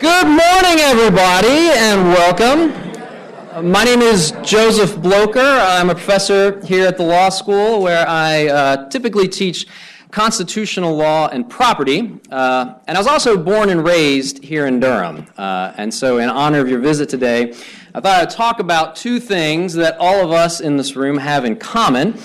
Good morning, everybody, and welcome. My name is Joseph Blocher. I'm a professor here at the law school where I typically teach constitutional law and property. And I was also born and raised here in Durham. And so in honor of your visit today, I thought I'd talk about two things that all of us in this room have in common.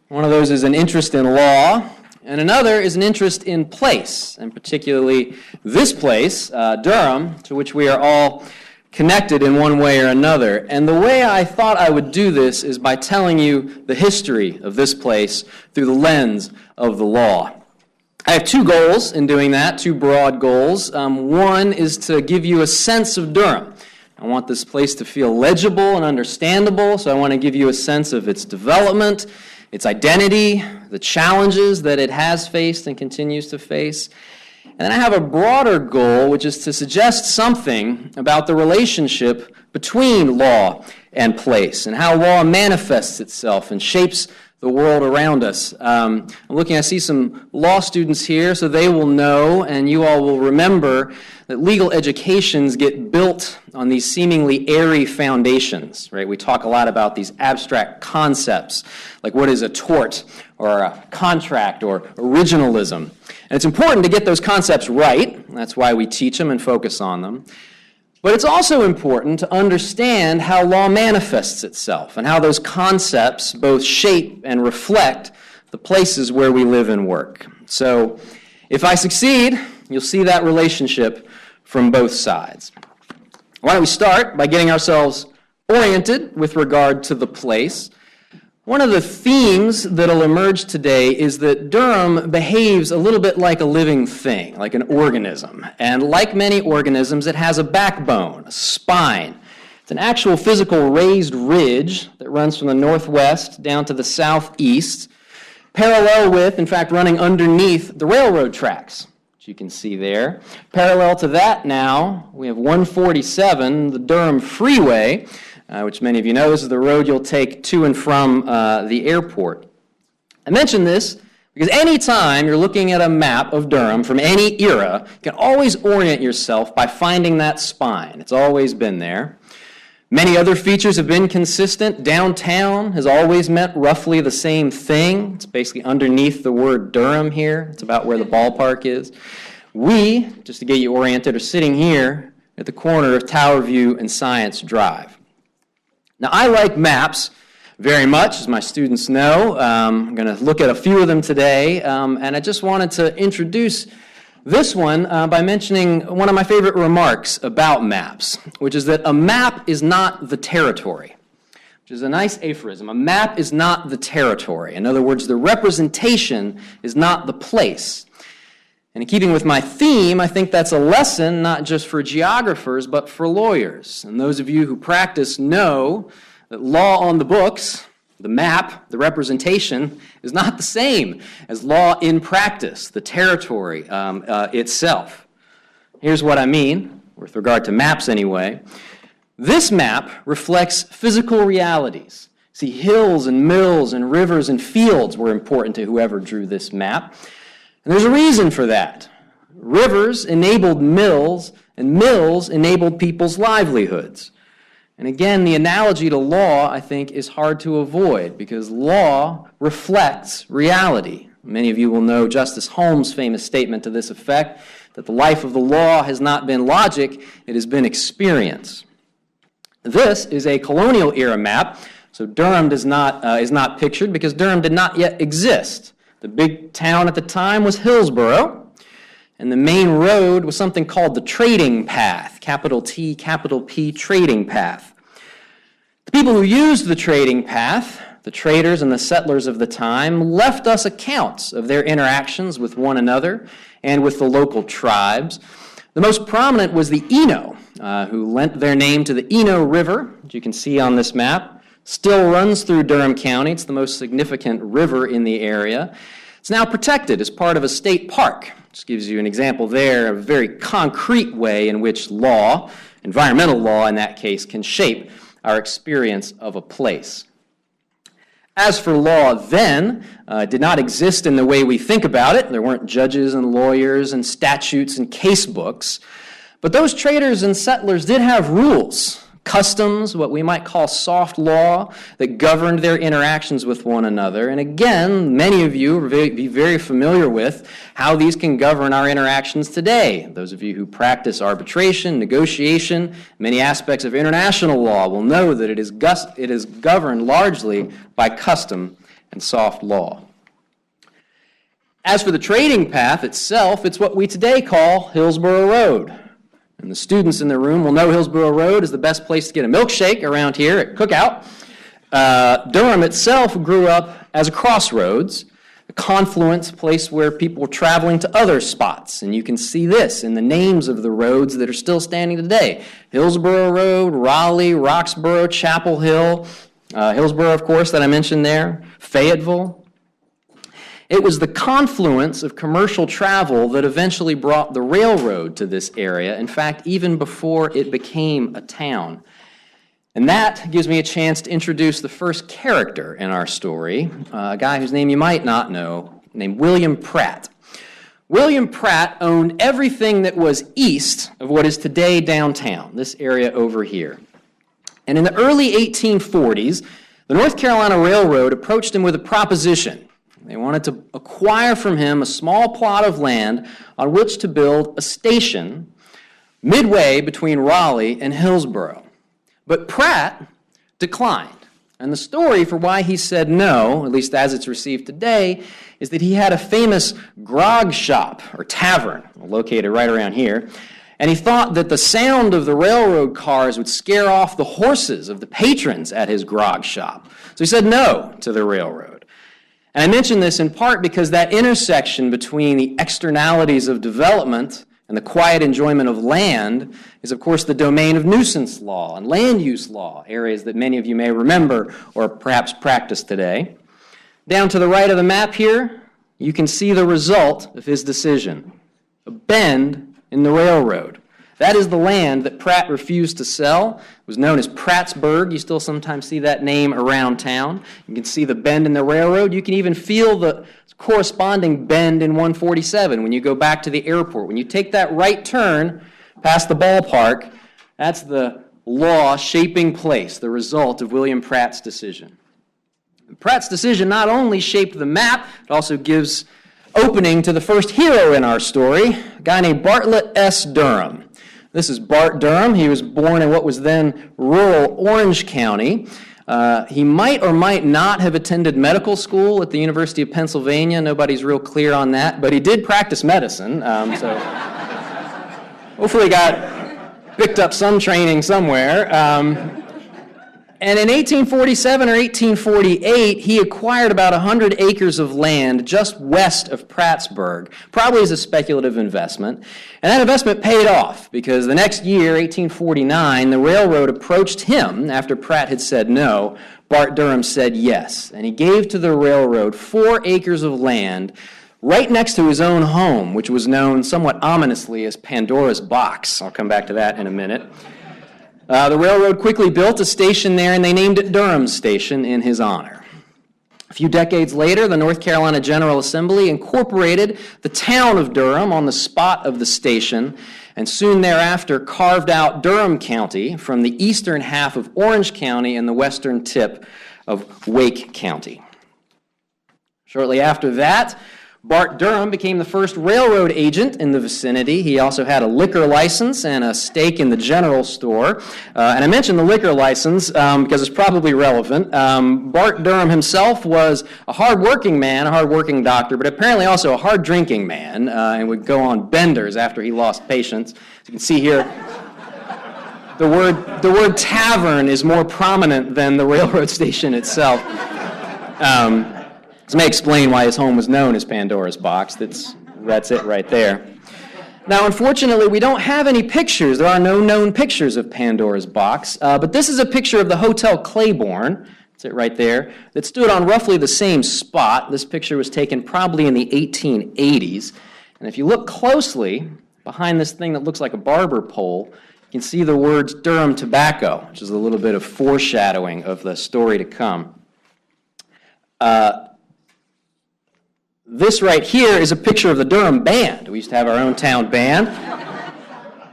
One of those is an interest in law, and another is an interest in place, and particularly this place, Durham, to which we are all connected in one way or another. And the way I thought I would do this is by telling you the history of this place through the lens of the law. I have two goals in doing that, two broad goals. One is to give you a sense of Durham. I want this place to feel legible and understandable, so I want to give you a sense of its development, its identity, the challenges that it has faced and continues to face. And then I have a broader goal, which is to suggest something about the relationship between law and place and how law manifests itself and shapes the world around us. I see some law students here, so they will know, and you all will remember, that legal educations get built on these seemingly airy foundations, right? We talk a lot about these abstract concepts, like what is a tort, or a contract, or originalism. And it's important to get those concepts right. That's why we teach them and focus on them. But it's also important to understand how law manifests itself and how those concepts both shape and reflect the places where we live and work. So if I succeed, you'll see that relationship from both sides. Why don't we start by getting ourselves oriented with regard to the place. One of the themes that'll emerge today is that Durham behaves a little bit like a living thing, like an organism. And like many organisms, it has a backbone, a spine. It's an actual physical raised ridge that runs from the northwest down to the southeast, parallel with, in fact, running underneath the railroad tracks, which you can see there. Parallel to that now, we have 147, the Durham Freeway, which many of you know, this is the road you'll take to and from the airport. I mention this because any time you're looking at a map of Durham from any era, you can always orient yourself by finding that spine. It's always been there. Many other features have been consistent. Downtown has always meant roughly the same thing. It's basically underneath the word Durham here. It's about where the ballpark is. We, just to get you oriented, are sitting here at the corner of Tower View and Science Drive. Now, I like maps very much, as my students know. I'm going to look at a few of them today, and I just wanted to introduce this one by mentioning one of my favorite remarks about maps, which is that a map is not the territory, which is a nice aphorism. A map is not the territory. In other words, the representation is not the place. And in keeping with my theme, I think that's a lesson not just for geographers, but for lawyers. And those of you who practice know that law on the books, the map, the representation, is not the same as law in practice, the territory itself. Here's what I mean, with regard to maps anyway. This map reflects physical realities. See, hills and mills and rivers and fields were important to whoever drew this map. And there's a reason for that. Rivers enabled mills, and mills enabled people's livelihoods. And again, the analogy to law, I think, is hard to avoid because law reflects reality. Many of you will know Justice Holmes' famous statement to this effect, that the life of the law has not been logic, it has been experience. This is a colonial era map, so Durham is not pictured because Durham did not yet exist. The big town at the time was Hillsborough, and the main road was something called the Trading Path, capital T, capital P, Trading Path. The people who used the Trading Path, the traders and the settlers of the time, left us accounts of their interactions with one another and with the local tribes. The most prominent was the Eno, who lent their name to the Eno River, which you can see on this map. Still runs through Durham County. It's the most significant river in the area. It's now protected as part of a state park. Just gives you an example there of a very concrete way in which law, environmental law in that case, can shape our experience of a place. As for law then, it did not exist in the way we think about it. There weren't judges and lawyers and statutes and case books. But those traders and settlers did have rules, customs, what we might call soft law, that governed their interactions with one another. And again, many of you will be very familiar with how these can govern our interactions today. Those of you who practice arbitration, negotiation, many aspects of international law will know that it is governed largely by custom and soft law. As for the trading path itself, it's what we today call Hillsborough Road. And the students in the room will know Hillsborough Road is the best place to get a milkshake around here at Cookout. Durham itself grew up as a crossroads, a confluence, place where people were traveling to other spots. And you can see this in the names of the roads that are still standing today. Hillsborough Road, Raleigh, Roxborough, Chapel Hill, Hillsborough, of course, that I mentioned there, Fayetteville. It was the confluence of commercial travel that eventually brought the railroad to this area, in fact, even before it became a town. And that gives me a chance to introduce the first character in our story, a guy whose name you might not know, named William Pratt. William Pratt owned everything that was east of what is today downtown, this area over here. And in the early 1840s, the North Carolina Railroad approached him with a proposition. They wanted to acquire from him a small plot of land on which to build a station midway between Raleigh and Hillsborough. But Pratt declined. And the story for why he said no, at least as it's received today, is that he had a famous grog shop or tavern located right around here. And he thought that the sound of the railroad cars would scare off the horses of the patrons at his grog shop. So he said no to the railroad. And I mention this in part because that intersection between the externalities of development and the quiet enjoyment of land is, of course, the domain of nuisance law and land use law, areas that many of you may remember or perhaps practice today. Down to the right of the map here, you can see the result of his decision, a bend in the railroad. That is the land that Pratt refused to sell. It was known as Prattsburg. You still sometimes see that name around town. You can see the bend in the railroad. You can even feel the corresponding bend in 147 when you go back to the airport. When you take that right turn past the ballpark, that's the law-shaping place, the result of William Pratt's decision. Pratt's decision not only shaped the map, it also gives opening to the first hero in our story, a guy named Bartlett S. Durham. This is Bart Durham. He was born in what was then rural Orange County. He might or might not have attended medical school at the University of Pennsylvania. Nobody's real clear on that, but he did practice medicine, so hopefully picked up some training somewhere. And in 1847 or 1848, he acquired about 100 acres of land just west of Prattsburg, probably as a speculative investment. And that investment paid off because the next year, 1849, the railroad approached him after Pratt had said no. Bart Durham said yes, and he gave to the railroad 4 acres of land right next to his own home, which was known somewhat ominously as Pandora's Box. I'll come back to that in a minute. The railroad quickly built a station there, and they named it Durham Station in his honor. A few decades later, the North Carolina General Assembly incorporated the town of Durham on the spot of the station, and soon thereafter carved out Durham County from the eastern half of Orange County and the western tip of Wake County. Shortly after that, Bart Durham became the first railroad agent in the vicinity. He also had a liquor license and a stake in the general store. And I mention the liquor license because it's probably relevant. Bart Durham himself was a hard-working man, a hard-working doctor, but apparently also a hard-drinking man, and would go on benders after he lost patience. As you can see here, the word tavern is more prominent than the railroad station itself. This may explain why his home was known as Pandora's Box. That's it right there. Now, unfortunately, we don't have any pictures. There are no known pictures of Pandora's Box, but this is a picture of the Hotel Claiborne. That's it right there. That stood on roughly the same spot. This picture was taken probably in the 1880s. And if you look closely behind this thing that looks like a barber pole, you can see the words Durham Tobacco, which is a little bit of foreshadowing of the story to come. This right here is a picture of the Durham Band. We used to have our own town band.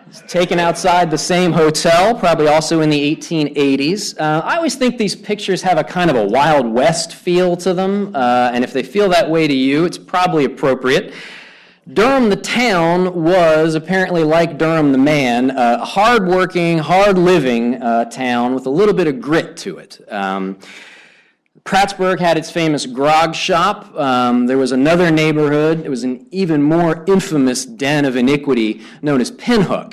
It's taken outside the same hotel, probably also in the 1880s. I always think these pictures have a kind of a Wild West feel to them, and if they feel that way to you, it's probably appropriate. Durham the town was apparently like Durham the man, a hard-working, hard-living town with a little bit of grit to it. Prattsburg had its famous grog shop. There was another neighborhood. It was an even more infamous den of iniquity known as Pinhook.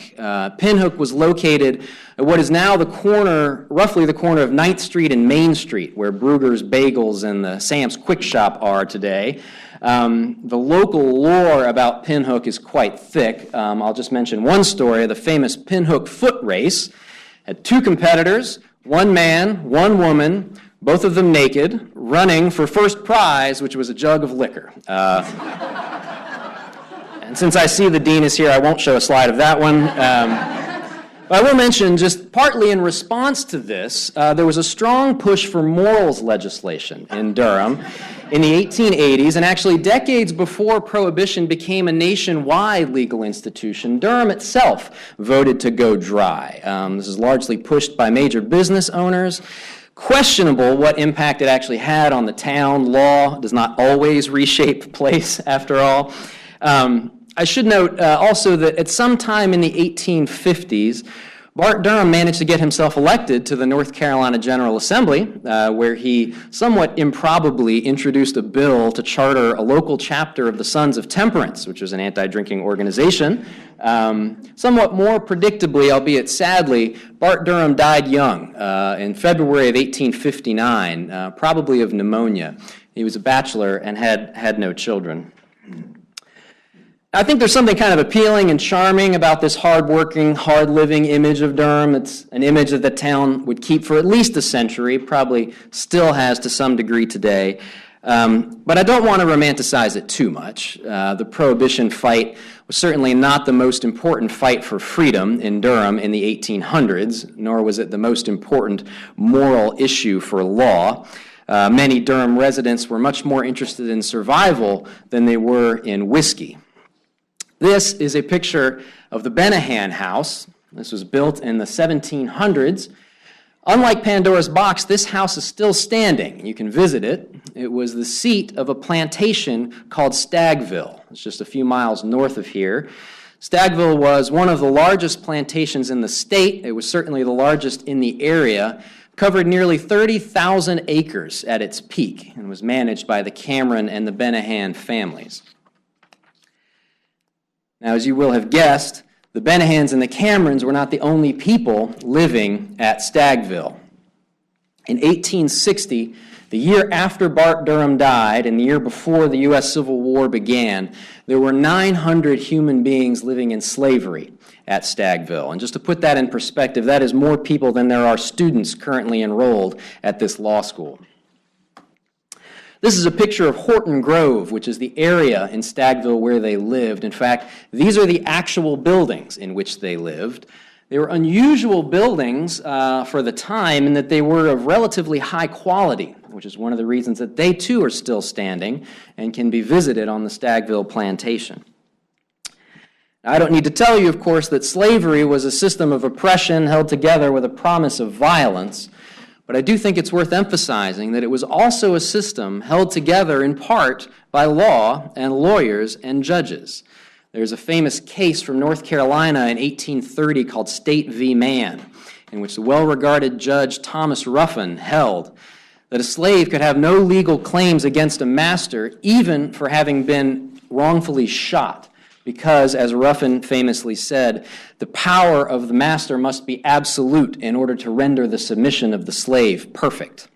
Pinhook was located at what is now the corner, roughly the corner of 9th Street and Main Street, where Brugger's Bagels and the Sam's Quick Shop are today. The local lore about Pinhook is quite thick. I'll just mention one story. The famous Pinhook foot race had two competitors, one man, one woman, both of them naked, running for first prize, which was a jug of liquor. And since I see the dean is here, I won't show a slide of that one. But I will mention, just partly in response to this, there was a strong push for morals legislation in Durham in the 1880s, and actually decades before Prohibition became a nationwide legal institution, Durham itself voted to go dry. This is largely pushed by major business owners. Questionable what impact it actually had on the town. Law does not always reshape place, after all. I should note also that at some time in the 1850s, Bart Durham managed to get himself elected to the North Carolina General Assembly, where he somewhat improbably introduced a bill to charter a local chapter of the Sons of Temperance, which was an anti-drinking organization. Somewhat more predictably, albeit sadly, Bart Durham died young in February of 1859, probably of pneumonia. He was a bachelor and had no children. I think there's something kind of appealing and charming about this hard-working, hard-living image of Durham. It's an image that the town would keep for at least a century, probably still has to some degree today. But I don't want to romanticize it too much. The Prohibition fight was certainly not the most important fight for freedom in Durham in the 1800s, nor was it the most important moral issue for law. Many Durham residents were much more interested in survival than they were in whiskey. This is a picture of the Benahan House. This was built in the 1700s. Unlike Pandora's Box, this house is still standing. You can visit it. It was the seat of a plantation called Stagville. It's just a few miles north of here. Stagville was one of the largest plantations in the state. It was certainly the largest in the area. Covered nearly 30,000 acres at its peak and was managed by the Cameron and the Benahan families. Now, as you will have guessed, the Benahans and the Camerons were not the only people living at Stagville. In 1860, the year after Bart Durham died and the year before the U.S. Civil War began, there were 900 human beings living in slavery at Stagville. And just to put that in perspective, that is more people than there are students currently enrolled at this law school. This is a picture of Horton Grove, which is the area in Stagville where they lived. In fact, these are the actual buildings in which they lived. They were unusual buildings for the time in that they were of relatively high quality, which is one of the reasons that they too are still standing and can be visited on the Stagville plantation. Now, I don't need to tell you, of course, that slavery was a system of oppression held together with a promise of violence. But I do think it's worth emphasizing that it was also a system held together in part by law and lawyers and judges. There's a famous case from North Carolina in 1830 called State v. Mann, in which the well-regarded judge Thomas Ruffin held that a slave could have no legal claims against a master even for having been wrongfully shot, because, as Ruffin famously said, the power of the master must be absolute in order to render the submission of the slave perfect.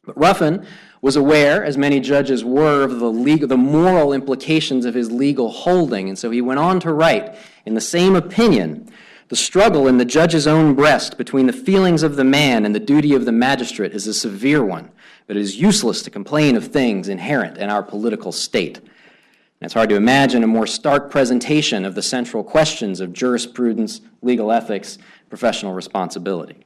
But Ruffin was aware, as many judges were, of the moral implications of his legal holding, and so he went on to write, in the same opinion, the struggle in the judge's own breast between the feelings of the man and the duty of the magistrate is a severe one, but it is useless to complain of things inherent in our political state. It's hard to imagine a more stark presentation of the central questions of jurisprudence, legal ethics, professional responsibility.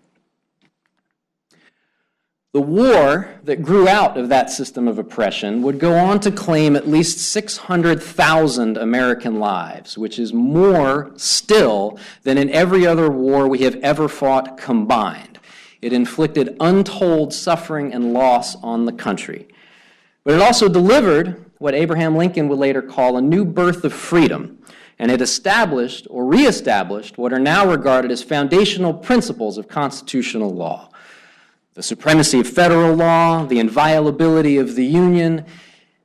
The war that grew out of that system of oppression would go on to claim at least 600,000 American lives, which is more still than in every other war we have ever fought combined. It inflicted untold suffering and loss on the country. But it also delivered what Abraham Lincoln would later call a new birth of freedom, and it established or reestablished what are now regarded as foundational principles of constitutional law. The supremacy of federal law, the inviolability of the Union,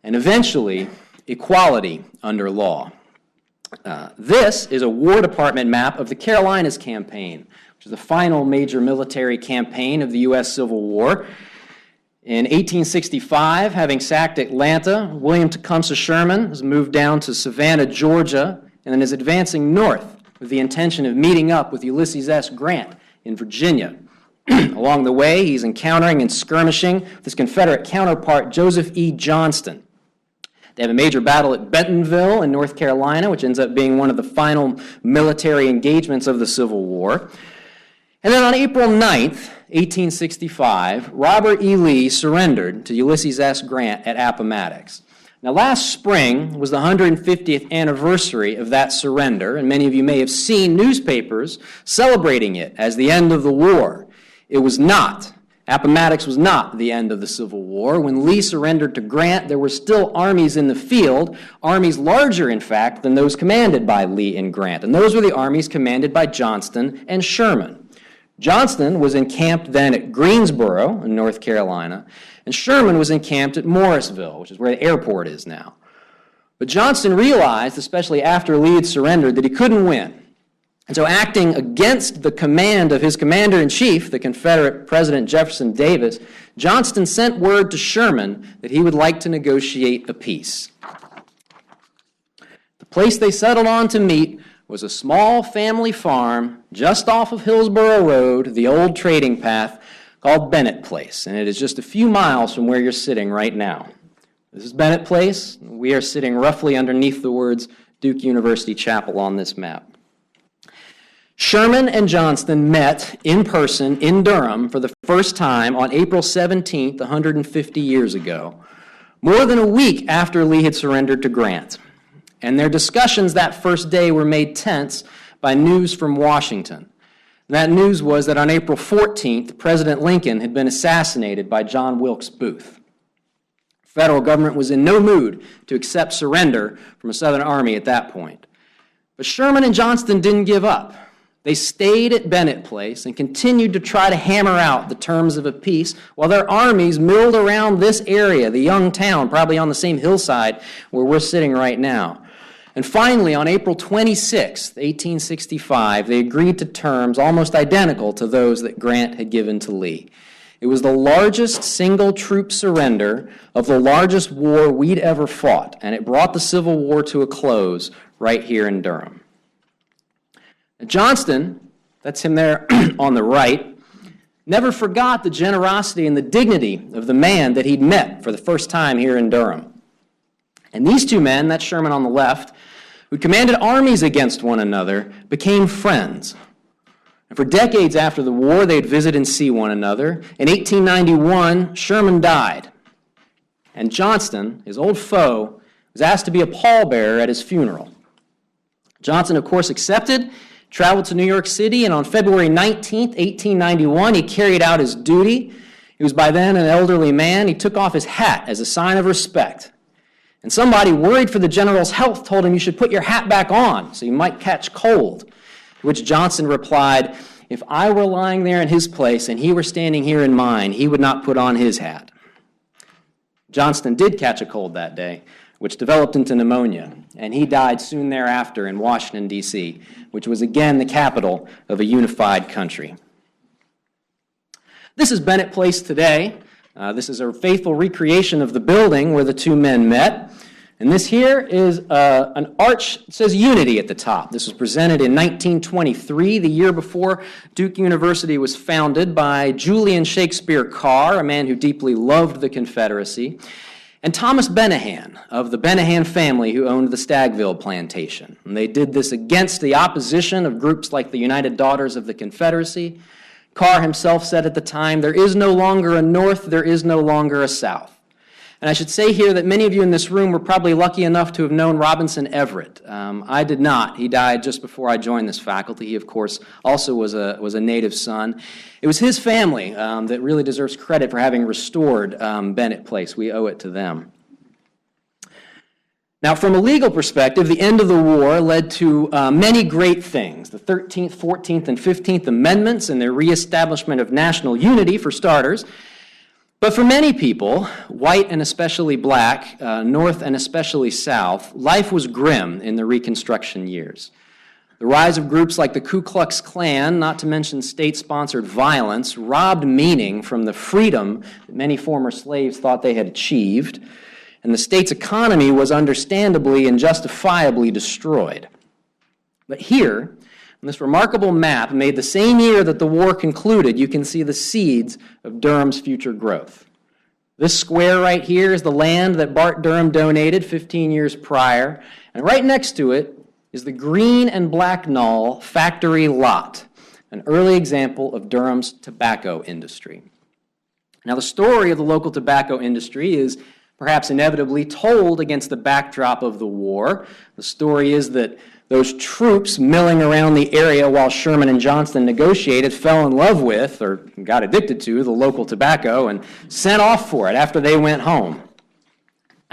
and eventually, equality under law. This is a War Department map of the Carolinas Campaign, which is the final major military campaign of the U.S. Civil War. In 1865, having sacked Atlanta, William Tecumseh Sherman has moved down to Savannah, Georgia, and then is advancing north with the intention of meeting up with Ulysses S. Grant in Virginia. Along the way, he's encountering and skirmishing with his Confederate counterpart, Joseph E. Johnston. They have a major battle at Bentonville in North Carolina, which ends up being one of the final military engagements of the Civil War. And then on April 9th, 1865, Robert E. Lee surrendered to Ulysses S. Grant at Appomattox. Now, last spring was the 150th anniversary of that surrender, and many of you may have seen newspapers celebrating it as the end of the war. It was not. Appomattox was not the end of the Civil War. When Lee surrendered to Grant, there were still armies in the field, armies larger, in fact, than those commanded by Lee and Grant, and those were the armies commanded by Johnston and Sherman. Johnston was encamped then at Greensboro in North Carolina, and Sherman was encamped at Morrisville, which is where the airport is now. But Johnston realized, especially after Lee had surrendered, that he couldn't win. And so acting against the command of his commander-in-chief, the Confederate President Jefferson Davis, Johnston sent word to Sherman that he would like to negotiate a peace. The place they settled on to meet was a small family farm just off of Hillsborough Road, the old trading path, called Bennett Place, and it is just a few miles from where you're sitting right now. This is Bennett Place. We are sitting roughly underneath the words Duke University Chapel on this map. Sherman and Johnston met in person in Durham for the first time on April 17th, 150 years ago, more than a week after Lee had surrendered to Grant. And their discussions that first day were made tense by news from Washington. That news was that on April 14th, President Lincoln had been assassinated by John Wilkes Booth. The federal government was in no mood to accept surrender from a Southern army at that point. But Sherman and Johnston didn't give up. They stayed at Bennett Place and continued to try to hammer out the terms of a peace while their armies milled around this area, the young town, probably on the same hillside where we're sitting right now. And finally, on April 26, 1865, they agreed to terms almost identical to those that Grant had given to Lee. It was the largest single troop surrender of the largest war we'd ever fought, and it brought the Civil War to a close right here in Durham. Johnston, that's him there on the right, never forgot the generosity and the dignity of the man that he'd met for the first time here in Durham. And these two men, that's Sherman on the left, who commanded armies against one another, became friends. And for decades after the war, they'd visit and see one another. In 1891, Sherman died. And Johnston, his old foe, was asked to be a pallbearer at his funeral. Johnston, of course, accepted, traveled to New York City, and on February 19th, 1891, he carried out his duty. He was by then an elderly man. He took off his hat as a sign of respect. And somebody, worried for the general's health, told him, "You should put your hat back on so you might catch cold." To which Johnston replied, "If I were lying there in his place and he were standing here in mine, he would not put on his hat." Johnston did catch a cold that day, which developed into pneumonia, and he died soon thereafter in Washington, D.C., which was again the capital of a unified country. This is Bennett Place today. This is a faithful recreation of the building where the two men met. And this here is an arch, it says Unity at the top. This was presented in 1923, the year before Duke University was founded, by Julian Shakespeare Carr, a man who deeply loved the Confederacy, and Thomas Benahan of the Benahan family who owned the Stagville plantation. And they did this against the opposition of groups like the United Daughters of the Confederacy, Carr himself said at the time, "There is no longer a North, there is no longer a South." And I should say here that many of you in this room were probably lucky enough to have known Robinson Everett. I did not. He died just before I joined this faculty. He, of course, also was a native son. It was his family that really deserves credit for having restored Bennett Place. We owe it to them. Now, from a legal perspective, the end of the war led to many great things. The 13th, 14th, and 15th Amendments and their reestablishment of national unity, for starters. But for many people, white and especially black, North and especially South, life was grim in the Reconstruction years. The rise of groups like the Ku Klux Klan, not to mention state-sponsored violence, robbed meaning from the freedom that many former slaves thought they had achieved, and the state's economy was understandably and justifiably destroyed. But here, on this remarkable map made the same year that the war concluded, you can see the seeds of Durham's future growth. This square right here is the land that Bart Durham donated 15 years prior, and right next to it is the green and black knoll factory lot, an early example of Durham's tobacco industry. Now, the story of the local tobacco industry is perhaps inevitably told against the backdrop of the war. The story is that those troops milling around the area while Sherman and Johnston negotiated fell in love with, or got addicted to, the local tobacco and sent off for it after they went home.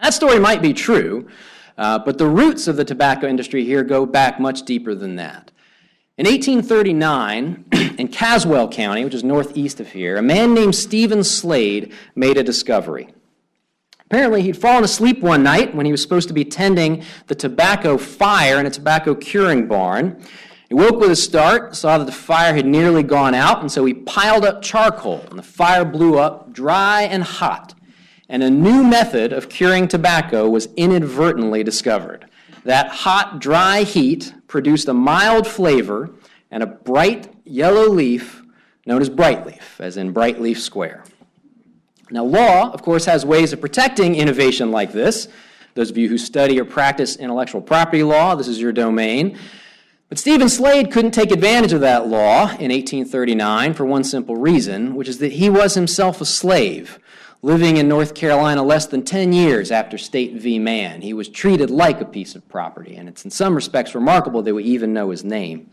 That story might be true, but the roots of the tobacco industry here go back much deeper than that. In 1839, in Caswell County, which is northeast of here, a man named Stephen Slade made a discovery. Apparently, he'd fallen asleep one night when he was supposed to be tending the tobacco fire in a tobacco curing barn. He woke with a start, saw that the fire had nearly gone out, and so he piled up charcoal, and the fire blew up dry and hot. And a new method of curing tobacco was inadvertently discovered. That hot, dry heat produced a mild flavor and a bright yellow leaf known as brightleaf, as in Brightleaf Square. Now, law, of course, has ways of protecting innovation like this. Those of you who study or practice intellectual property law, this is your domain. But Stephen Slade couldn't take advantage of that law in 1839 for one simple reason, which is that he was himself a slave, living in North Carolina less than 10 years after State v. Mann. He was treated like a piece of property, and it's in some respects remarkable that we even know his name.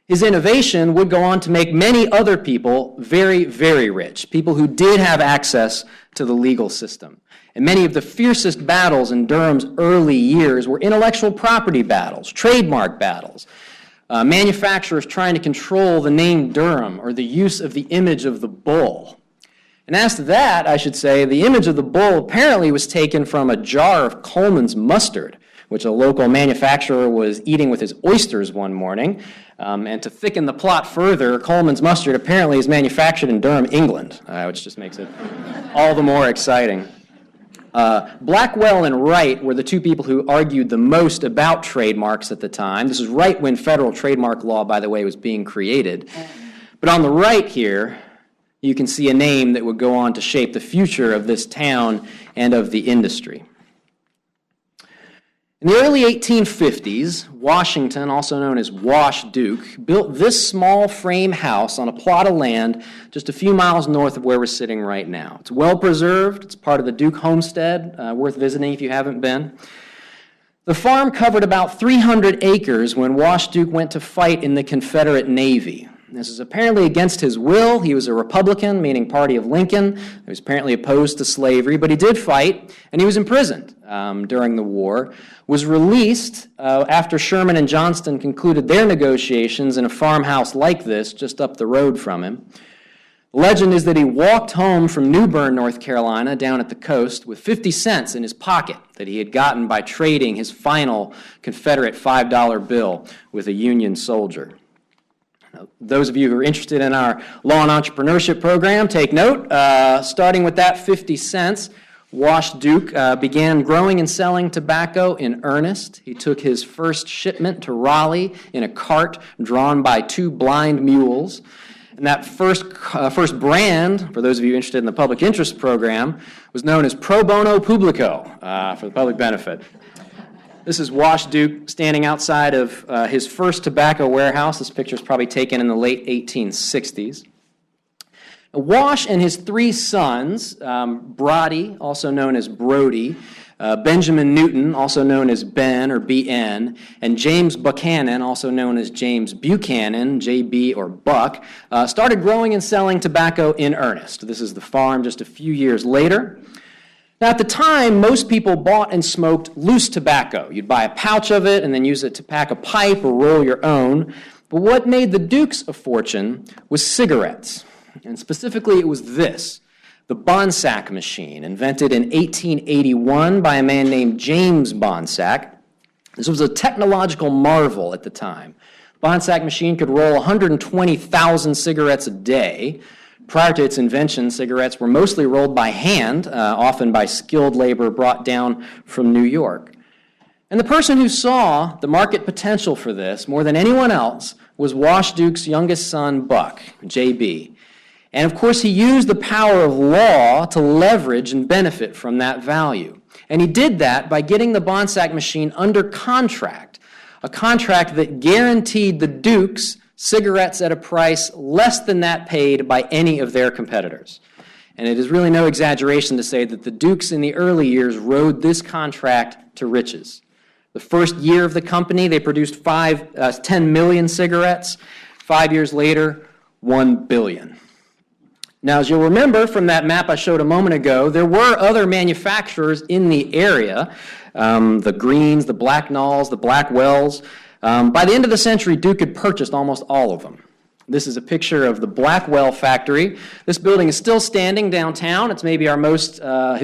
His innovation would go on to make many other people very, very rich, people who did have access to the legal system. And many of the fiercest battles in Durham's early years were intellectual property battles, trademark battles, manufacturers trying to control the name Durham or the use of the image of the bull. And as to that, I should say, the image of the bull apparently was taken from a jar of Coleman's mustard, which a local manufacturer was eating with his oysters one morning. And to thicken the plot further, Coleman's mustard apparently is manufactured in Durham, England, which just makes it all the more exciting. Blackwell and Wright were the two people who argued the most about trademarks at the time. This is right when federal trademark law, by the way, was being created. But on the right here, you can see a name that would go on to shape the future of this town and of the industry. In the early 1850s, Washington, also known as Wash Duke, built this small frame house on a plot of land just a few miles north of where we're sitting right now. It's well preserved. It's part of the Duke homestead, worth visiting if you haven't been. The farm covered about 300 acres when Wash Duke went to fight in the Confederate Navy. This is apparently against his will. He was a Republican, meaning party of Lincoln. He was apparently opposed to slavery, but he did fight, and he was imprisoned during the war, was released after Sherman and Johnston concluded their negotiations in a farmhouse like this just up the road from him. The legend is that he walked home from New Bern, North Carolina, down at the coast, with 50 cents in his pocket that he had gotten by trading his final Confederate $5 bill with a Union soldier. Those of you who are interested in our law and entrepreneurship program, take note. Starting with that 50 cents, Wash Duke began growing and selling tobacco in earnest. He took his first shipment to Raleigh in a cart drawn by 2 blind mules. And that first brand, for those of you interested in the public interest program, was known as Pro Bono Publico for the public benefit. This is Wash Duke standing outside of his first tobacco warehouse. This picture is probably taken in the late 1860s. Wash and his three sons, Brodie, also known as Brody, Benjamin Newton, also known as Ben or BN, and James Buchanan, also known as James Buchanan, JB or Buck, started growing and selling tobacco in earnest. This is the farm just a few years later. Now, at the time, most people bought and smoked loose tobacco. You'd buy a pouch of it and then use it to pack a pipe or roll your own. But what made the Dukes a fortune was cigarettes. And specifically, it was this, the Bonsack Machine, invented in 1881 by a man named James Bonsack. This was a technological marvel at the time. Bonsack Machine could roll 120,000 cigarettes a day. Prior to its invention, cigarettes were mostly rolled by hand, often by skilled labor brought down from New York. And the person who saw the market potential for this more than anyone else was Wash Duke's youngest son, Buck, JB. And of course, he used the power of law to leverage and benefit from that value. And he did that by getting the Bonsack Machine under contract, a contract that guaranteed the Dukes cigarettes at a price less than that paid by any of their competitors. And it is really no exaggeration to say that the Dukes in the early years rode this contract to riches. The first year of the company, they produced 10 million cigarettes. 5 years later, 1 billion. Now, as you'll remember from that map I showed a moment ago, there were other manufacturers in the area, the Greens, the Blacknalls, the Blackwells. By the end of the century, Duke had purchased almost all of them. This is a picture of the Blackwell Factory. This building is still standing downtown. It's maybe our most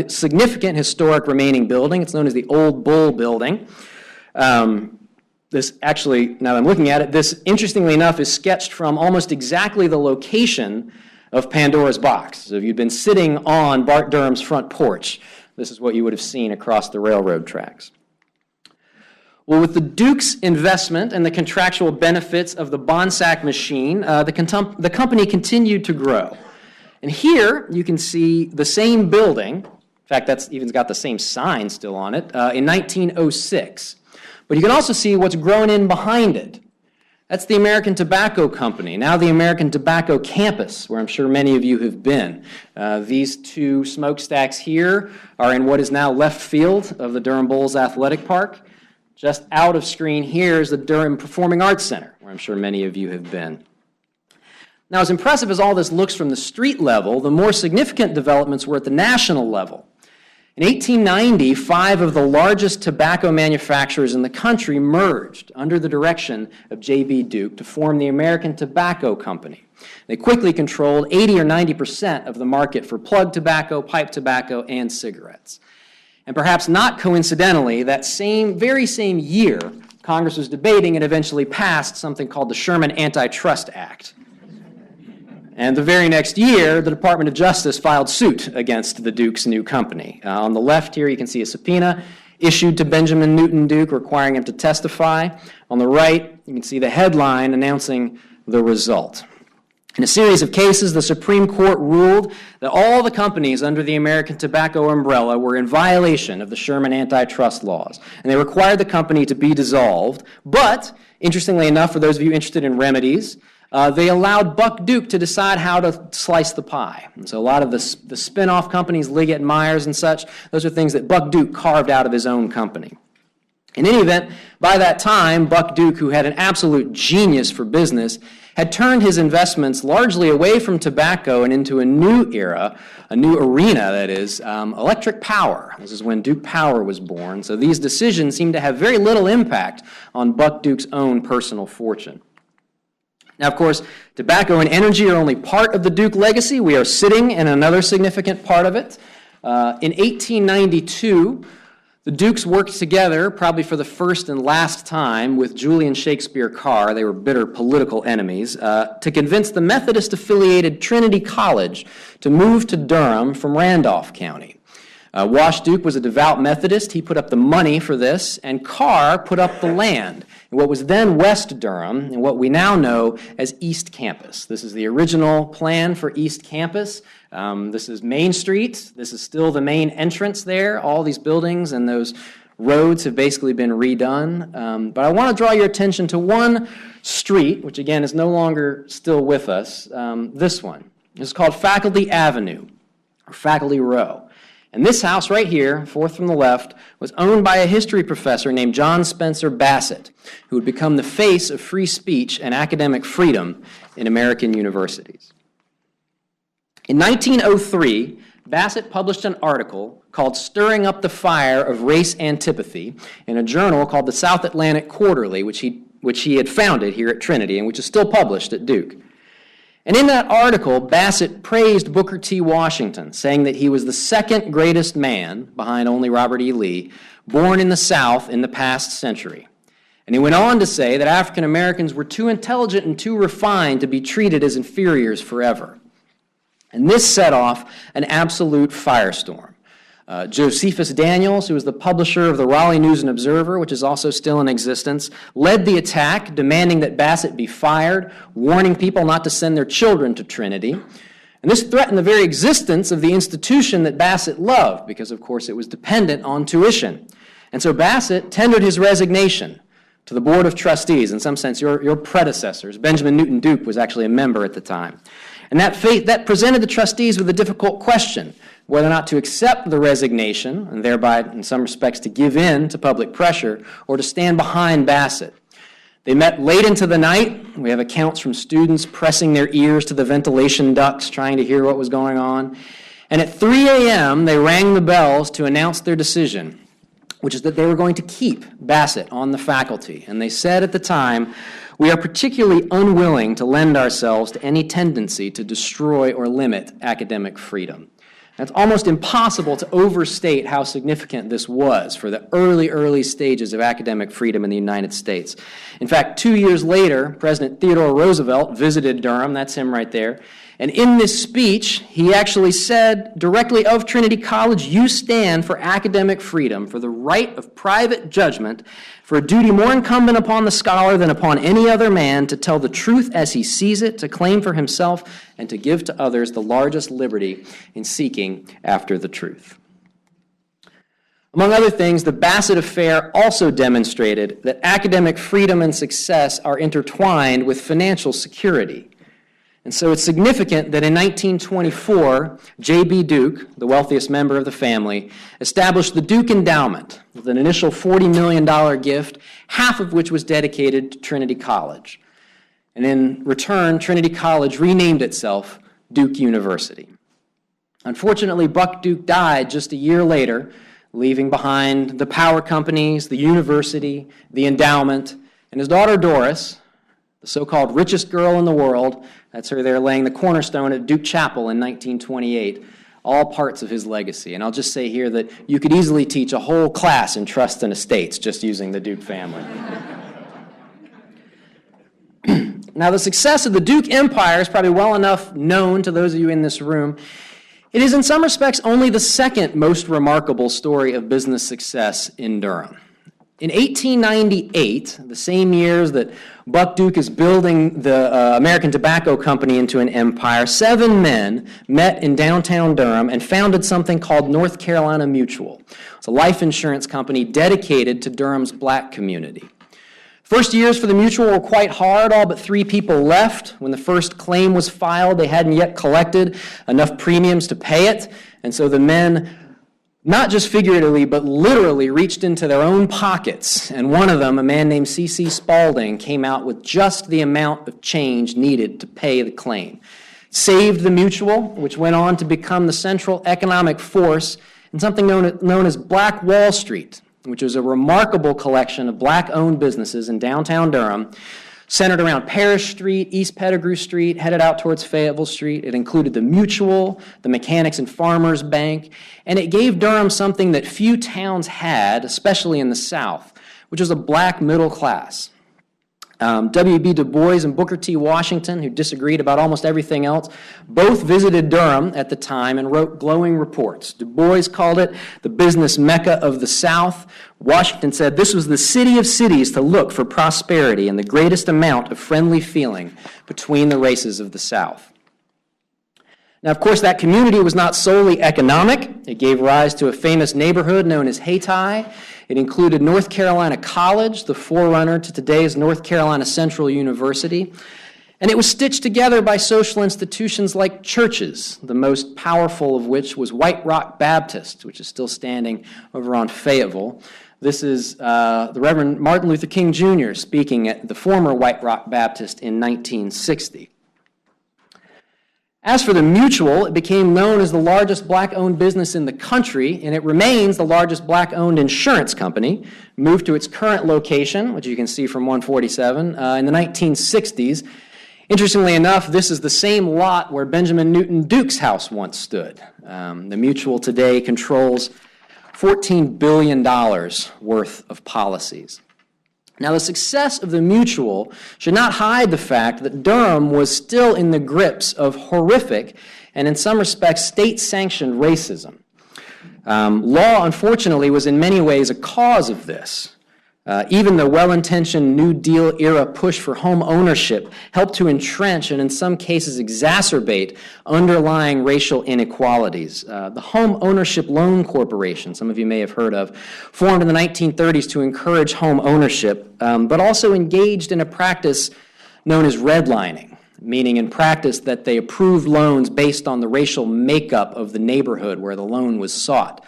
significant historic remaining building. It's known as the Old Bull Building. This actually, now that I'm looking at it, this, interestingly enough, is sketched from almost exactly the location of Pandora's box. So if you'd been sitting on Bart Durham's front porch, this is what you would have seen across the railroad tracks. Well, with the Duke's investment and the contractual benefits of the Bonsack Machine, the company continued to grow. And here you can see the same building, in fact, that's even got the same sign still on it, in 1906. But you can also see what's grown in behind it. That's the American Tobacco Company, now the American Tobacco Campus, where I'm sure many of you have been. These two smokestacks here are in what is now left field of the Durham Bulls Athletic Park. Just out of screen here is the Durham Performing Arts Center, where I'm sure many of you have been. Now, as impressive as all this looks from the street level, the more significant developments were at the national level. In 1890, 5 of the largest tobacco manufacturers in the country merged under the direction of J.B. Duke to form the American Tobacco Company. They quickly controlled 80 or 90% of the market for plug tobacco, pipe tobacco, and cigarettes. And perhaps not coincidentally, that very same year, Congress was debating and eventually passed something called the Sherman Antitrust Act. And the very next year, the Department of Justice filed suit against the Duke's new company. On the left here, you can see a subpoena issued to Benjamin Newton Duke requiring him to testify. On the right, you can see the headline announcing the result. In a series of cases, the Supreme Court ruled that all the companies under the American Tobacco umbrella were in violation of the Sherman antitrust laws, and they required the company to be dissolved. But, interestingly enough, for those of you interested in remedies, they allowed Buck Duke to decide how to slice the pie. And so a lot of the spin-off companies, Liggett and Myers and such, those are things that Buck Duke carved out of his own company. In any event, by that time, Buck Duke, who had an absolute genius for business, had turned his investments largely away from tobacco and into a new era, a new arena, that is, electric power. This is when Duke Power was born. So these decisions seem to have very little impact on Buck Duke's own personal fortune. Now, of course, tobacco and energy are only part of the Duke legacy. We are sitting in another significant part of it. In 1892, the Dukes worked together, probably for the first and last time, with Julian Shakespeare Carr, they were bitter political enemies, to convince the Methodist-affiliated Trinity College to move to Durham from Randolph County. Wash Duke was a devout Methodist. He put up the money for this, and Carr put up the land in what was then West Durham and what we now know as East Campus. This is the original plan for East Campus. This is Main Street. This is still the main entrance there. All these buildings and those roads have basically been redone. But I want to draw your attention to one street, which again is no longer still with us, this one. It's called Faculty Avenue, or Faculty Row. And this house right here, fourth from the left, was owned by a history professor named John Spencer Bassett, who would become the face of free speech and academic freedom in American universities. In 1903, Bassett published an article called Stirring Up the Fire of Race Antipathy in a journal called the South Atlantic Quarterly, which he had founded here at Trinity and which is still published at Duke. And in that article, Bassett praised Booker T. Washington, saying that he was the second greatest man, behind only Robert E. Lee, born in the South in the past century. And he went on to say that African Americans were too intelligent and too refined to be treated as inferiors forever. And this set off an absolute firestorm. Josephus Daniels, who was the publisher of the Raleigh News and Observer, which is also still in existence, led the attack, demanding that Bassett be fired, warning people not to send their children to Trinity. And this threatened the very existence of the institution that Bassett loved, because, of course, it was dependent on tuition. And so Bassett tendered his resignation to the Board of Trustees, in some sense, your predecessors. Benjamin Newton Duke was actually a member at the time. And that presented the trustees with a difficult question, whether or not to accept the resignation, and thereby, in some respects, to give in to public pressure, or to stand behind Bassett. They met late into the night. We have accounts from students pressing their ears to the ventilation ducts, trying to hear what was going on. And at 3 a.m., they rang the bells to announce their decision, which is that they were going to keep Bassett on the faculty. And they said at the time, "We are particularly unwilling to lend ourselves to any tendency to destroy or limit academic freedom." It's almost impossible to overstate how significant this was for the early stages of academic freedom in the United States. In fact, 2 years later, President Theodore Roosevelt visited Durham, that's him right there, and in this speech, he actually said directly of Trinity College, "You stand for academic freedom, for the right of private judgment, for a duty more incumbent upon the scholar than upon any other man to tell the truth as he sees it, to claim for himself, and to give to others the largest liberty in seeking after the truth." Among other things, the Bassett affair also demonstrated that academic freedom and success are intertwined with financial security. And so it's significant that in 1924, J.B. Duke, the wealthiest member of the family, established the Duke Endowment with an initial $40 million gift, half of which was dedicated to Trinity College. And in return, Trinity College renamed itself Duke University. Unfortunately, Buck Duke died just a year later, leaving behind the power companies, the university, the endowment, and his daughter Doris, the so-called richest girl in the world. That's her there laying the cornerstone at Duke Chapel in 1928, all parts of his legacy. And I'll just say here that you could easily teach a whole class in trusts and estates just using the Duke family. Now, the success of the Duke Empire is probably well enough known to those of you in this room. It is in some respects only the second most remarkable story of business success in Durham. In 1898, the same years that Buck Duke is building the American Tobacco Company into an empire, 7 men met in downtown Durham and founded something called North Carolina Mutual. It's a life insurance company dedicated to Durham's black community. First years for the Mutual were quite hard. All but 3 people left. When the first claim was filed, they hadn't yet collected enough premiums to pay it, and so the men, not just figuratively, but literally reached into their own pockets. And one of them, a man named C.C. Spaulding, came out with just the amount of change needed to pay the claim. Saved the Mutual, which went on to become the central economic force in something known as Black Wall Street, which was a remarkable collection of black-owned businesses in downtown Durham, centered around Parish Street, East Pettigrew Street, headed out towards Fayetteville Street. It included the Mutual, the Mechanics and Farmers Bank, and it gave Durham something that few towns had, especially in the South, which was a black middle class. W.B. Du Bois and Booker T. Washington, who disagreed about almost everything else, both visited Durham at the time and wrote glowing reports. Du Bois called it the business mecca of the South. Washington said this was the city of cities to look for prosperity and the greatest amount of friendly feeling between the races of the South. Now, of course, that community was not solely economic. It gave rise to a famous neighborhood known as Hayti. It included North Carolina College, the forerunner to today's North Carolina Central University. And it was stitched together by social institutions like churches, the most powerful of which was White Rock Baptist, which is still standing over on Fayetteville. This is the Reverend Martin Luther King Jr. speaking at the former White Rock Baptist in 1960. As for the Mutual, it became known as the largest black-owned business in the country, and it remains the largest black-owned insurance company, moved to its current location, which you can see from 147, in the 1960s. Interestingly enough, this is the same lot where Benjamin Newton Duke's house once stood. The Mutual today controls $14 billion worth of policies. Now, the success of the Mutual should not hide the fact that Durham was still in the grips of horrific and, in some respects, state-sanctioned racism. Law, unfortunately, was in many ways a cause of this. Even the well-intentioned New Deal-era push for home ownership helped to entrench and, in some cases, exacerbate underlying racial inequalities. The Home Ownership Loan Corporation, some of you may have heard of, formed in the 1930s to encourage home ownership, but also engaged in a practice known as redlining, meaning in practice that they approved loans based on the racial makeup of the neighborhood where the loan was sought.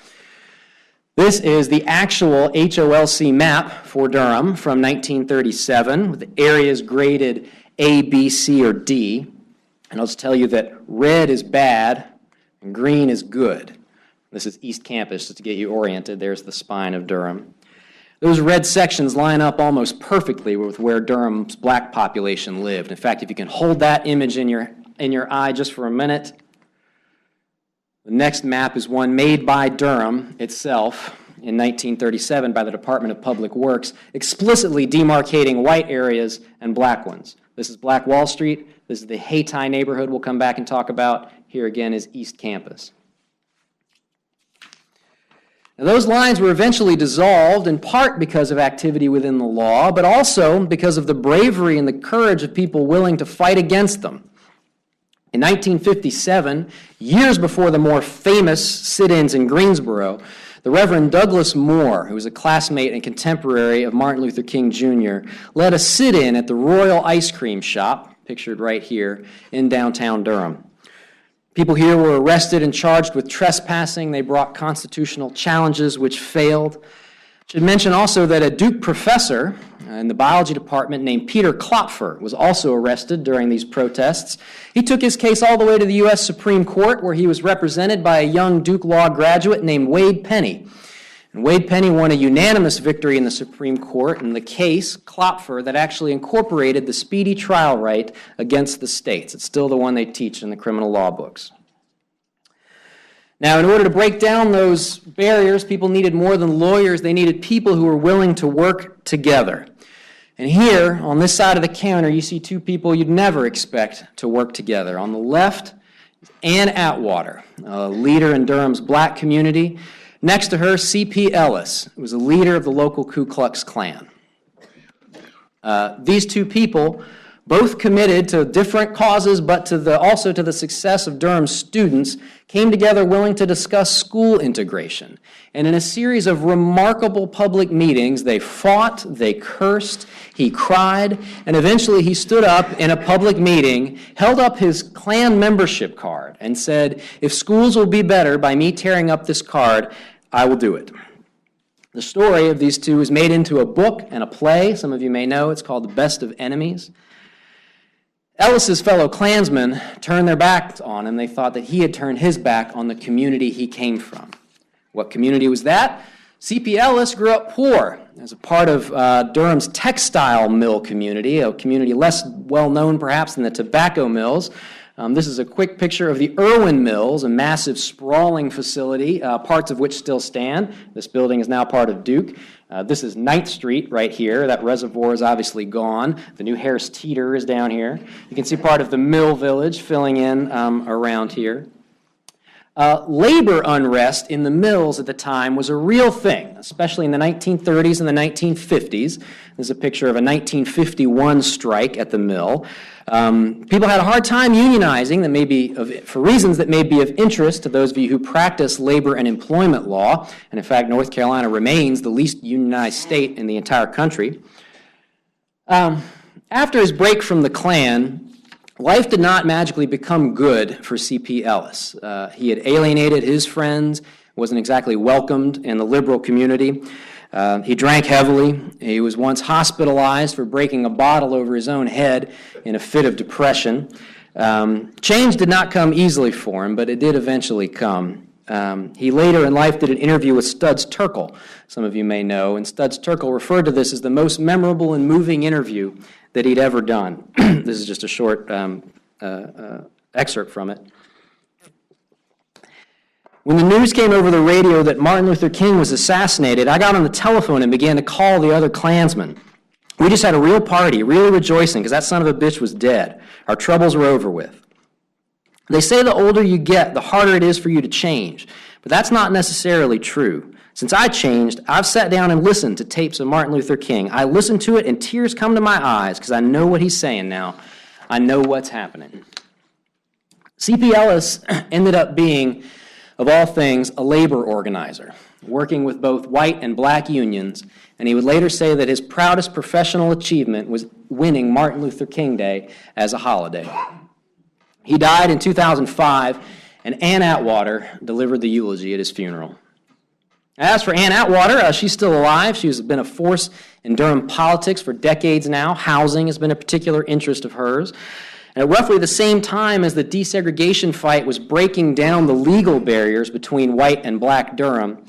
This is the actual HOLC map for Durham from 1937, with the areas graded A, B, C, or D. And I'll just tell you that red is bad and green is good. This is East Campus, just to get you oriented. There's the spine of Durham. Those red sections line up almost perfectly with where Durham's black population lived. In fact, if you can hold that image in your eye just for a minute, the next map is one made by Durham itself in 1937 by the Department of Public Works, explicitly demarcating white areas and black ones. This is Black Wall Street. This is the Hayti neighborhood we'll come back and talk about. Here again is East Campus. Now, those lines were eventually dissolved in part because of activity within the law, but also because of the bravery and the courage of people willing to fight against them. In 1957, years before the more famous sit-ins in Greensboro, the Reverend Douglas Moore, who was a classmate and contemporary of Martin Luther King Jr., led a sit-in at the Royall Ice Cream shop, pictured right here, in downtown Durham. People here were arrested and charged with trespassing. They brought constitutional challenges which failed. I should mention also that a Duke professor in the biology department named Peter Klopfer was also arrested during these protests. He took his case all the way to the U.S. Supreme Court, where he was represented by a young Duke Law graduate named Wade Penny. And Wade Penny won a unanimous victory in the Supreme Court in the case, Klopfer, that actually incorporated the speedy trial right against the states. It's still the one they teach in the criminal law books. Now, in order to break down those barriers, people needed more than lawyers. They needed people who were willing to work together. And here, on this side of the counter, you see two people you'd never expect to work together. On the left is Ann Outwater, a leader in Durham's black community. Next to her, CPEllis, who was a leader of the local Ku Klux Klan. These two people, both committed to different causes, but also to the success of Durham's students, came together willing to discuss school integration. And in a series of remarkable public meetings, they fought, they cursed, he cried, and eventually he stood up in a public meeting, held up his Klan membership card, and said, "If schools will be better by me tearing up this card, I will do it." The story of these two is made into a book and a play. Some of you may know it's called The Best of Enemies. Ellis's fellow Klansmen turned their backs on him. They thought that he had turned his back on the community he came from. What community was that? CPEllis grew up poor as a part of Durham's textile mill community, a community less well known perhaps than the tobacco mills. This is a quick picture of the Irwin Mills, a massive sprawling facility, parts of which still stand. This building is now part of Duke. This is 9th Street right here. That reservoir is obviously gone. The new Harris Teeter is down here. You can see part of the mill village filling in around here. Labor unrest in the mills at the time was a real thing, especially in the 1930s and the 1950s. There's a picture of a 1951 strike at the mill. People had a hard time unionizing, for reasons that may be of interest to those of you who practice labor and employment law. And in fact, North Carolina remains the least unionized state in the entire country. After his break from the Klan, life did not magically become good for CPEllis. He had alienated his friends, wasn't exactly welcomed in the liberal community. He drank heavily. He was once hospitalized for breaking a bottle over his own head in a fit of depression. Change did not come easily for him, but it did eventually come. He later in life did an interview with Studs Terkel, some of you may know, and Studs Terkel referred to this as the most memorable and moving interview that he'd ever done. This is just a short excerpt from it. When the news came over the radio that Martin Luther King was assassinated, I got on the telephone and began to call the other Klansmen. We just had a real party, really rejoicing, because that son of a bitch was dead. Our troubles were over with. They say the older you get, the harder it is for you to change, but that's not necessarily true. Since I changed, I've sat down and listened to tapes of Martin Luther King. I listen to it and tears come to my eyes because I know what he's saying now. I know what's happening. CPEllis ended up being, of all things, a labor organizer, working with both white and black unions, and he would later say that his proudest professional achievement was winning Martin Luther King Day as a holiday. He died in 2005, and Ann Outwater delivered the eulogy at his funeral. As for Ann Outwater, she's still alive. She's been a force in Durham politics for decades now. Housing has been a particular interest of hers. And at roughly the same time as the desegregation fight was breaking down the legal barriers between white and black Durham,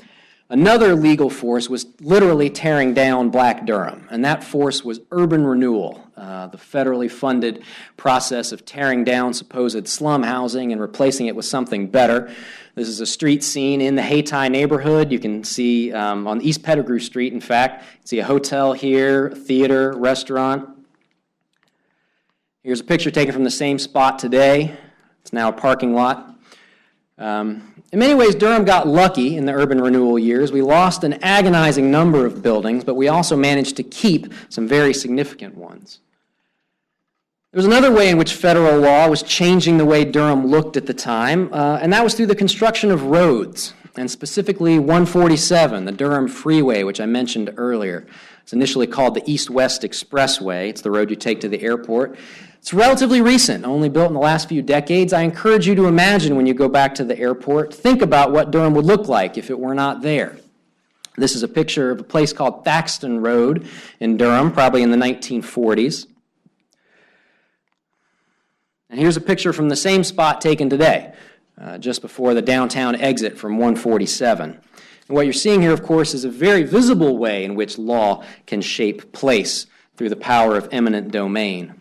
another legal force was literally tearing down black Durham, and that force was urban renewal, the federally funded process of tearing down supposed slum housing and replacing it with something better. This is a street scene in the Hayti neighborhood. You can see on East Pettigrew Street, in fact, you see a hotel here, a theater, restaurant. Here's a picture taken from the same spot today. It's now a parking lot. In many ways, Durham got lucky in the urban renewal years. We lost an agonizing number of buildings, but we also managed to keep some very significant ones. There was another way in which federal law was changing the way Durham looked at the time, and that was through the construction of roads, and specifically 147, the Durham Freeway, which I mentioned earlier. It's initially called the East-West Expressway. It's the road you take to the airport. It's relatively recent, only built in the last few decades. I encourage you to imagine when you go back to the airport, think about what Durham would look like if it were not there. This is a picture of a place called Paxton Road in Durham, probably in the 1940s. And here's a picture from the same spot taken today, just before the downtown exit from 147. And what you're seeing here, of course, is a very visible way in which law can shape place through the power of eminent domain.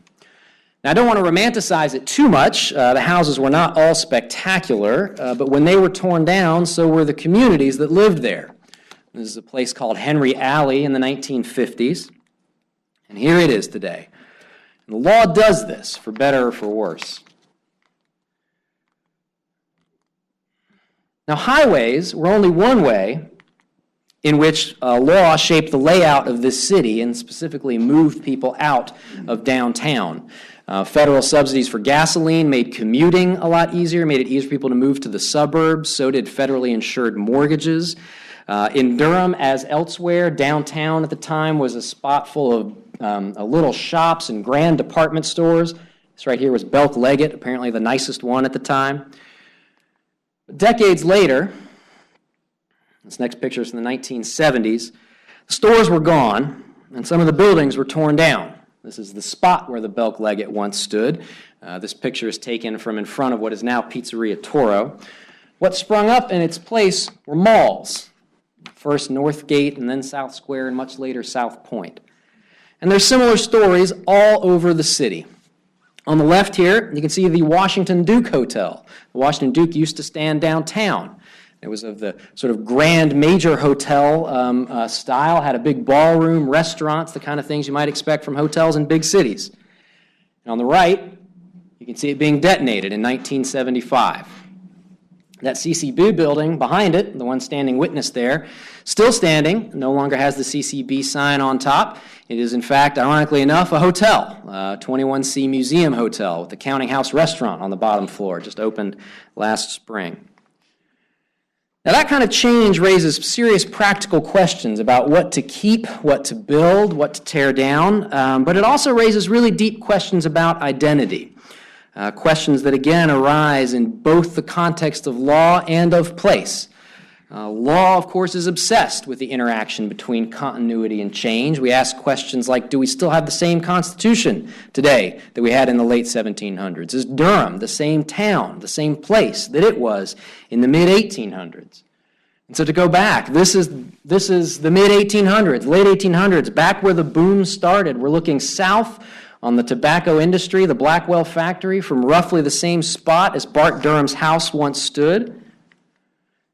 Now, I don't want to romanticize it too much. The houses were not all spectacular, but when they were torn down, so were the communities that lived there. This is a place called Henry Alley in the 1950s, and here it is today. And the law does this, for better or for worse. Now, highways were only one way in which law shaped the layout of this city and specifically moved people out of downtown. Federal subsidies for gasoline made commuting a lot easier, made it easier for people to move to the suburbs. So did federally insured mortgages. In Durham, as elsewhere, downtown at the time was a spot full of little shops and grand department stores. This right here was Belk Leggett, apparently the nicest one at the time. Decades later, this next picture is from the 1970s, the stores were gone and some of the buildings were torn down. This is the spot where the Belk Leggett once stood. This picture is taken from in front of what is now Pizzeria Toro. What sprung up in its place were malls. First Northgate and then South Square and much later South Point. And there's similar stories all over the city. On the left here, you can see the Washington Duke Hotel. The Washington Duke used to stand downtown. It was of the sort of grand major hotel style, had a big ballroom, restaurants, the kind of things you might expect from hotels in big cities. And on the right, you can see it being detonated in 1975. That CCB building behind it, the one standing witness there, still standing, no longer has the CCB sign on top. It is, in fact, ironically enough, a hotel, 21C Museum Hotel with the Counting House Restaurant on the bottom floor, just opened last spring. Now, that kind of change raises serious practical questions about what to keep, what to build, what to tear down, but it also raises really deep questions about identity. Questions that, again, arise in both the context of law and of place. Law, of course, is obsessed with the interaction between continuity and change. We ask questions like, do we still have the same Constitution today that we had in the late 1700s? Is Durham the same town, the same place that it was in the mid-1800s? And so to go back, this is the mid-1800s, late 1800s, back where the boom started. We're looking south on the tobacco industry, the Blackwell Factory, from roughly the same spot as Bart Durham's house once stood.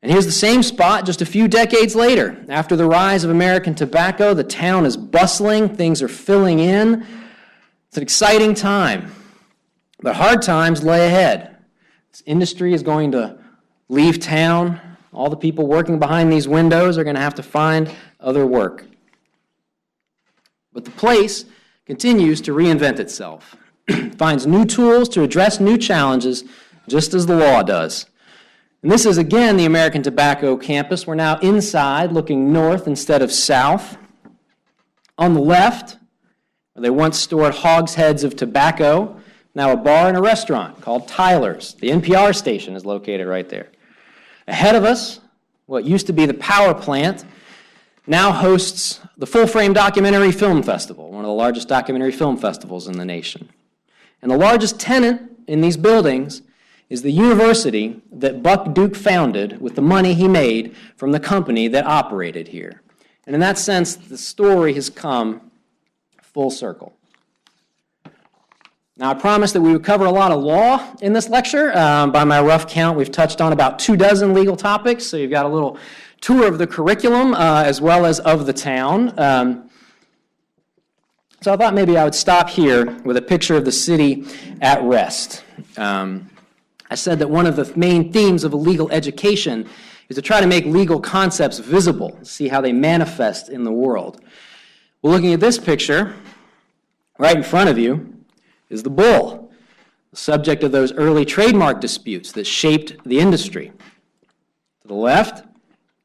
And here's the same spot just a few decades later. After the rise of American tobacco, the town is bustling, things are filling in. It's an exciting time, but hard times lay ahead. This industry is going to leave town. All the people working behind these windows are going to have to find other work. But the place continues to reinvent itself, finds new tools to address new challenges, just as the law does. And this is, again, the American Tobacco campus. We're now inside, looking north instead of south. On the left, where they once stored hogsheads of tobacco, now a bar and a restaurant called Tyler's. The NPR station is located right there. Ahead of us, what used to be the power plant now hosts the Full Frame Documentary Film Festival, one of the largest documentary film festivals in the nation. And the largest tenant in these buildings is the university that Buck Duke founded with the money he made from the company that operated here. And in that sense, the story has come full circle. Now, I promised that we would cover a lot of law in this lecture. By my rough count, we've touched on about 24 legal topics, so you've got a little tour of the curriculum as well as of the town. So I thought maybe I would stop here with a picture of the city at rest. I said that one of the main themes of a legal education is to try to make legal concepts visible, see how they manifest in the world. Well, looking at this picture, right in front of you is the bull, the subject of those early trademark disputes that shaped the industry. To the left,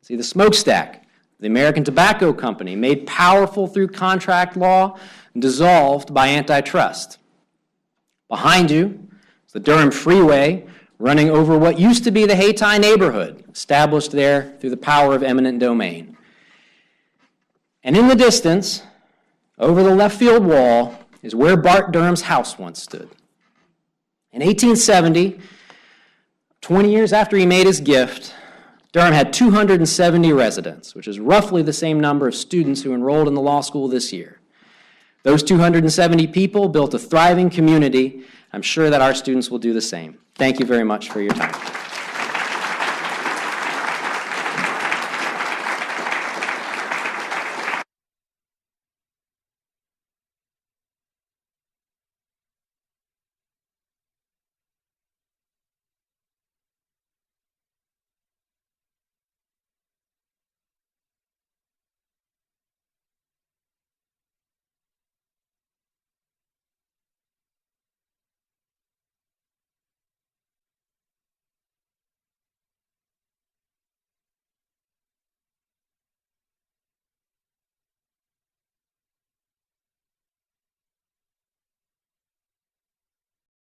see the smokestack, the American Tobacco Company, made powerful through contract law and dissolved by antitrust. Behind you is the Durham Freeway, running over what used to be the Hayti neighborhood, established there through the power of eminent domain. And in the distance, over the left field wall, is where Bart Durham's house once stood. In 1870, 20 years after he made his gift, Durham had 270 residents, which is roughly the same number of students who enrolled in the law school this year. Those 270 people built a thriving community. I'm sure that our students will do the same. Thank you very much for your time.